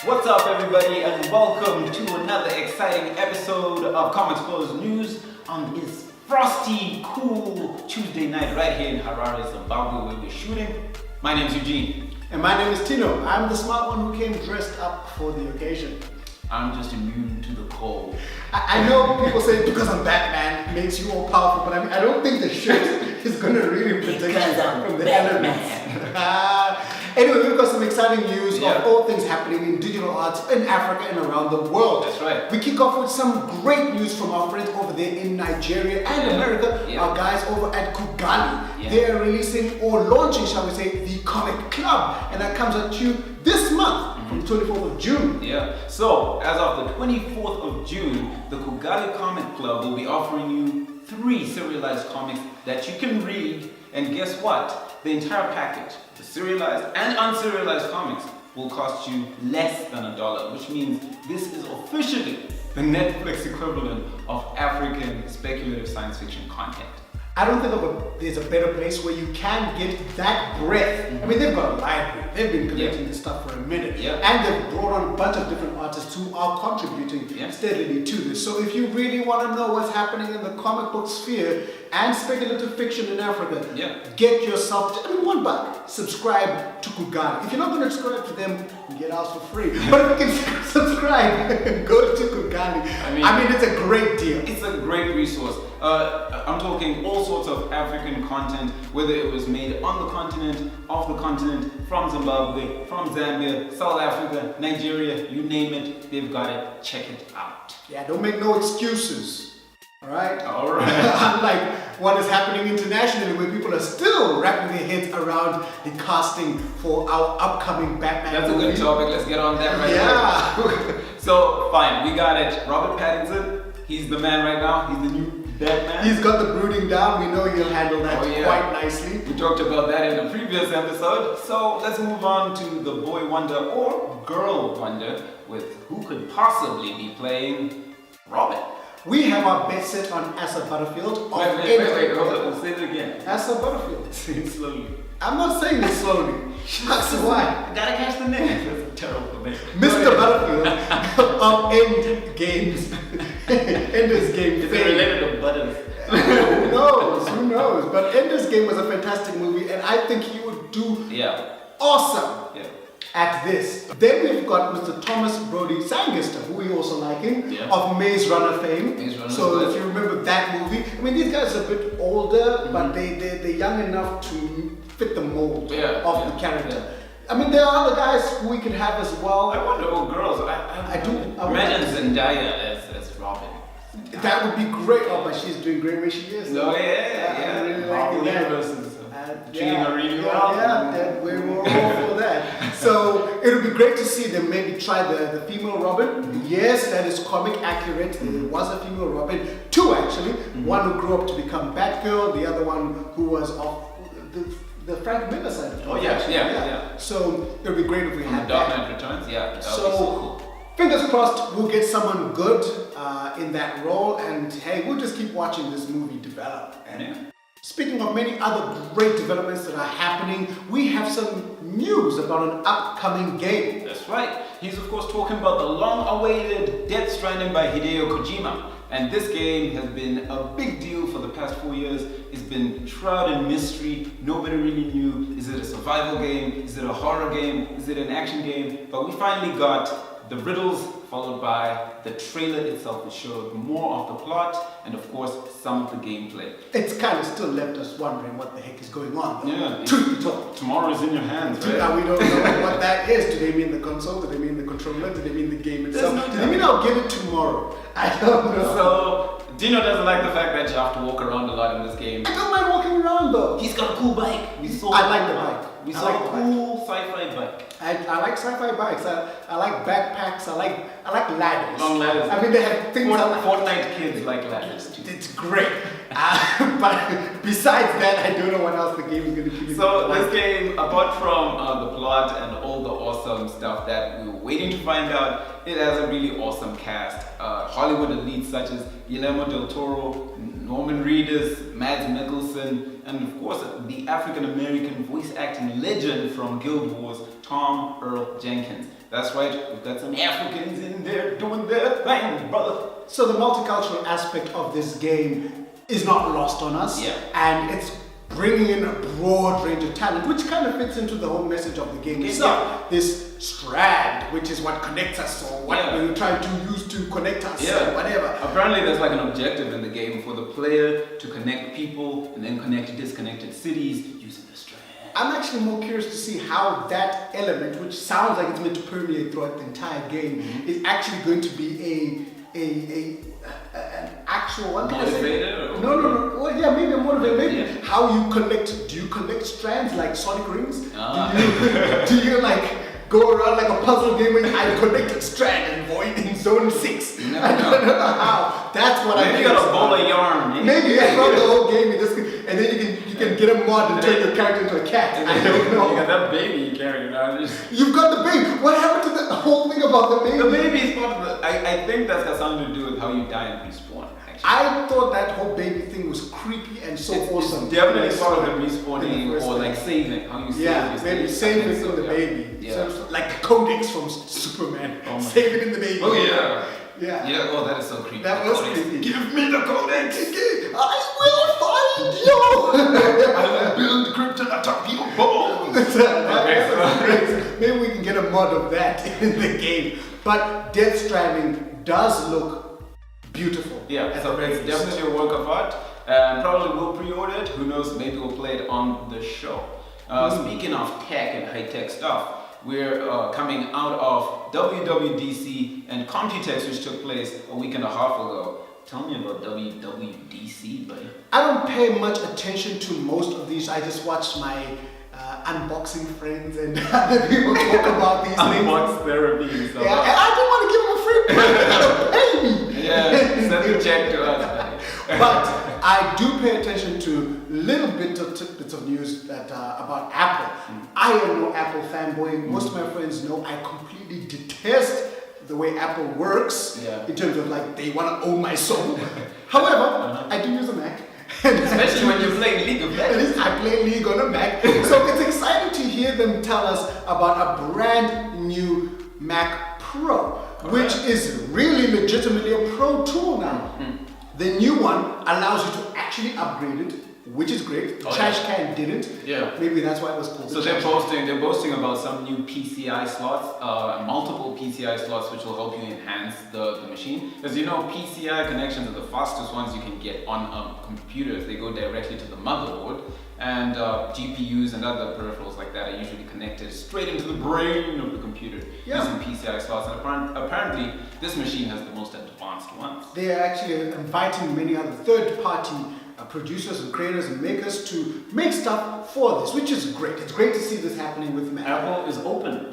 What's up, everybody, and welcome to another exciting episode of Comexposed News on this frosty, cool Tuesday night right here in Harare, Zimbabwe, where we're shooting. My name's Eugene. And my name is Tino. I'm the smart one who came dressed up for the occasion. I'm just immune to the cold. I know people say because I'm Batman makes you all powerful, but I don't think the shirt is going to really protect you from the elements. Anyway, we've got some exciting news of all things happening in digital arts in Africa and around the world. That's right. We kick off with some great news from our friends over there in Nigeria and America, our guys over at Kugali. They are releasing or launching, shall we say, the Comic Club, and that comes at you this month. From 24th of June. Yeah, so as of the 24th of June, the Kugali Comic Club will be offering you 3 serialized comics that you can read, and guess what? The entire package, the serialized and unserialized comics, will cost you less than $1, which means this is officially the Netflix equivalent of African speculative science fiction content. I don't think there's a better place where you can get that breadth. I mean, they've got a library. They've been collecting this stuff for a minute. And they've brought on a bunch of different artists who are contributing steadily to this. So if you really want to know what's happening in the comic book sphere and speculative fiction in Africa, get yourself, $1. Subscribe to Kugali. If you're not going to subscribe to them, get ours for free. But if you can subscribe, go to Kugali. I mean, it's a great deal. It's a great resource. I'm talking all sorts of African content, whether it was made on the continent, off the continent, from Zimbabwe, from Zambia, South Africa, Nigeria, you name it, they've got it. Check it out. Yeah, don't make no excuses. Alright? Alright. Unlike what is happening internationally, where people are still wrapping their heads around the casting for our upcoming Batman That's movie. a good topic, let's get on that right away. So, fine, we got it. Robert Pattinson, he's the man right now, he's the new Batman. He's got the brooding down, we know he'll handle that quite nicely. We talked about that in the previous episode. So let's move on to the boy wonder or girl wonder with who could possibly be playing Robin. We have our bet set on Asa Butterfield. Wait, hold on, say it again. Asa Butterfield. Say it slowly. I'm not saying it slowly. That's why. I gotta catch the name. That's a terrible name. Mr. Butterfield of End Games. Ender's Game. Is it related to buttons? Who knows? But Ender's Game was a fantastic movie, and I think he would do awesome at this. Then we've got Mr. Thomas Brodie Sangster, who we also liking, of Maze Runner fame. So if you remember that movie, I mean, these guys are a bit older, but they're young enough to fit the mold of the character. I mean, there are other guys who we could have as well. I wonder what girls. I do. Imagine Zendaya as Robin. That would be great. Oh, but she's doing great where she is. Oh yeah. I really like that. Treating her really well. We're all for that. So it would be great to see them maybe try the female Robin. Yes, that is comic accurate. There was a female Robin, 2 actually. One who grew up to become Batgirl, the other one who was off the Frank Miller side of it. So it would be great if we had Dark Knight Returns. So cool. Fingers crossed we'll get someone good in that role, and hey, we'll just keep watching this movie develop. And speaking of many other great developments that are happening, we have some news about an upcoming game. That's right. He's of course talking about the long-awaited Death Stranding by Hideo Kojima. And this game has been a big deal for the past 4 years. It's been shrouded in mystery. Nobody really knew. Is it a survival game? Is it a horror game? Is it an action game? But we finally got the riddles, followed by the trailer itself, which showed more of the plot and of course some of the gameplay. It's kind of still left us wondering what the heck is going on though. Yeah. Truth be told. Tomorrow is in your hands, right? We don't know what that is. Do they mean the console? Do they mean the controller? Do they mean the game itself? Do they mean I'll get it tomorrow? I don't know. So Dino doesn't like the fact that you have to walk around a lot in this game. I don't mind walking around though. He's got a cool bike. I like the bike. We saw a cool sci-fi bike. I like sci-fi bikes. I like backpacks. I like ladders. Long ladders. I mean, they have things like Fortnite kids like ladders too. It's great. But besides that, I don't know what else the game is going to give me. So this game, apart from the plot and all the awesome stuff that we were waiting to find out, it has a really awesome cast. Hollywood elites such as Guillermo del Toro, Norman Reedus, Mads Mikkelsen, and of course the African-American voice acting legend from Guild Wars, Tom Earl Jenkins. That's right, we've got some Africans in there doing their thing, brother. So the multicultural aspect of this game is not lost on us, and it's bringing in a broad range of talent, which kind of fits into the whole message of the game itself. This strand, which is what connects us, or what we're trying to use to connect us, or whatever. Apparently there's like an objective in the game for the player to connect people and then connect disconnected cities using the strand. I'm actually more curious to see how that element, which sounds like it's meant to permeate throughout the entire game, is actually going to be an actual motivator? No. Well, yeah, maybe a motivator. Maybe how you collect. Do you collect strands like Sonic rings? Do you like go around like a puzzle game where I connected strand and void in zone 6? I don't know how. That's what maybe you got a ball of yarn. Maybe throughout the whole game, and then you can get a mod and turn your character into a cat. I don't know. You got that baby you carry around. You've got the baby. What happened to the whole thing about the baby? The baby is part of the. I think that's got something to do with how you die and respawn. Actually. I thought that whole baby thing was creepy and so awesome. It's definitely part of the respawning or like saving. How you save. Yeah, maybe saving in the baby. Yeah. So, like the codex from Superman. Saving in the baby. Oh yeah. Yeah. Oh, that is so creepy. That was creepy. Give me the codex. I will find you. I will build kryptonite of your bones. That's great. Maybe we can get a mod of that in the game. But Death Stranding does look beautiful. Yeah, so it's definitely a work of art. Probably will pre-order it. Who knows? Maybe we'll play it on the show. Speaking of tech and high-tech stuff, we're coming out of WWDC and Computex, which took place a week and a half ago. Tell me about WWDC, buddy. I don't pay much attention to most of these. I just watch my unboxing friends and other people talk about these things. Unbox therapy and stuff. Yeah, and I don't want to give them a free present. They don't pay me. Yeah, send the check to us, buddy. But I do pay attention to little bits of news that about Apple. I am no Apple fanboy. Most of my friends know I completely detest the way Apple works in terms of like they want to own my soul. However, I do use a Mac. Especially when you play League of Legends. I play League on a Mac. So it's exciting to hear them tell us about a brand new Mac Pro, which is really legitimately a pro tool now. The new one allows you to actually upgrade it, which is great. The trash can didn't. Yeah. Maybe that's why it was called. So they're boasting about some new PCI slots, multiple PCI slots, which will help you enhance the machine. Because you know, PCI connections are the fastest ones you can get on computers. They go directly to the motherboard, and GPUs and other peripherals like that are usually connected straight into the brain of the computer using PCI slots. And apparently, this machine has the most advanced ones. They are actually inviting many other third-party producers and creators and makers to make stuff for this, which is great. It's great to see this happening with Mac. Apple is open.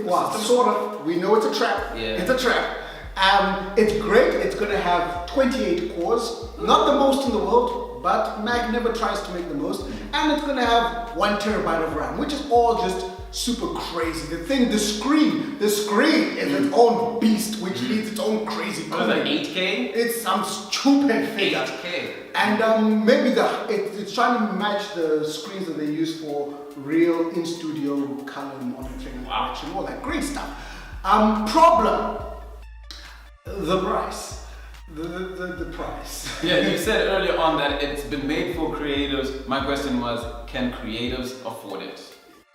Well, sort of. We know it's a trap. Yeah. It's a trap. It's great. It's going to have 28 cores. Not the most in the world, but Mac never tries to make the most. And it's going to have 1 terabyte of RAM, which is all just super crazy. The screen is its own beast, which needs its own crazy code. What is that, 8K? It's some stupid figure. 8K. And maybe it's trying to match the screens that they use for real in-studio color monitoring and correction, all that great stuff. Problem, the price. The price. Yeah, you said earlier on that it's been made for creatives. My question was, can creatives afford it?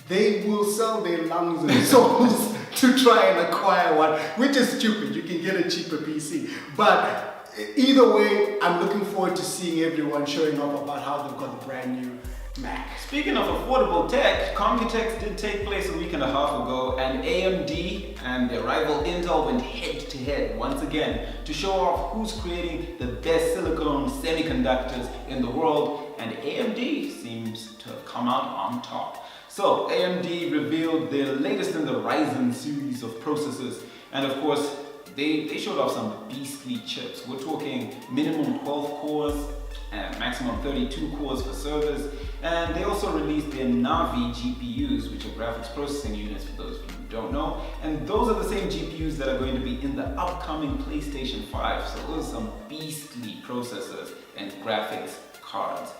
They will sell their lungs and souls to try and acquire one, which is stupid. You can get a cheaper PC. But either way, I'm looking forward to seeing everyone showing off about how they've got the brand new Mac. Speaking of affordable tech, Computex did take place a week and a half ago, and AMD and their rival Intel went head to head once again to show off who's creating the best silicon semiconductors in the world, and AMD seems to have come out on top. So AMD revealed their latest in the Ryzen series of processors, and of course they showed off some beastly chips. We're talking minimum 12 cores and maximum 32 cores for servers, and they also released their Navi GPUs, which are graphics processing units for those of you who don't know, and those are the same GPUs that are going to be in the upcoming PlayStation 5, so those are some beastly processors. and graphics cards.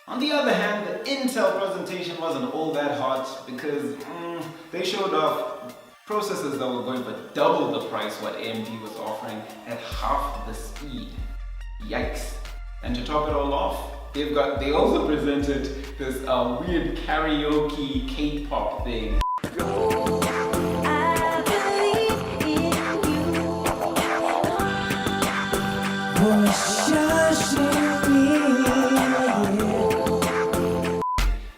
On the other hand, the Intel presentation wasn't all that hot because they showed off processors that were going for double the price what AMD was offering at half the speed. Yikes. And to top it all off, they also presented this weird karaoke K-pop thing.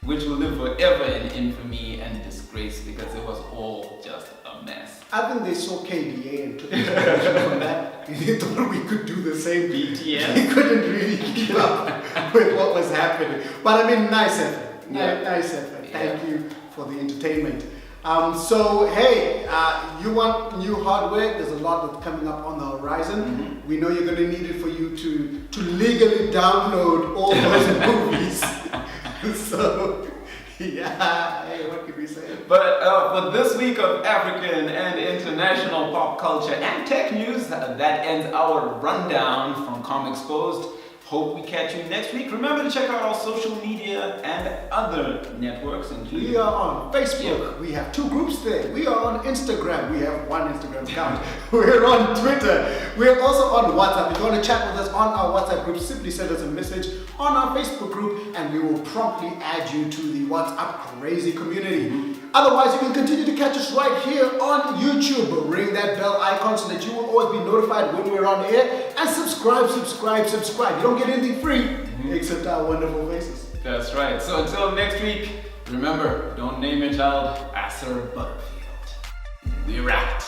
Which will live forever in infamy and disgrace because it was all just a mess. I think they saw KDA and took inspiration from that. They thought we could do the same. BTS. They couldn't really keep up with what was happening. But I mean, nice effort. Nice effort. Thank you for the entertainment. So hey, you want new hardware? There's a lot that's coming up on the horizon. We know you're going to need it for you to legally download all those movies. So yeah, hey, what can we say? But for this week of African and international pop culture and tech news, that ends our rundown from Comexposed. Hope we catch you next week. Remember to check out our social media and other networks, including... We are on Facebook. We have 2 groups there. We are on Instagram. We have 1 Instagram account. We're on Twitter. We're also on WhatsApp. If you want to chat with us on our WhatsApp group, simply send us a message on our Facebook group and we will promptly add you to the WhatsApp crazy community. Otherwise, you can continue to catch us right here on YouTube. Ring that bell icon so that you will always be notified when we're on air. And subscribe. You don't get anything free except our wonderful faces. That's right. So until next week, remember, don't name your child Asser Butterfield. We're out.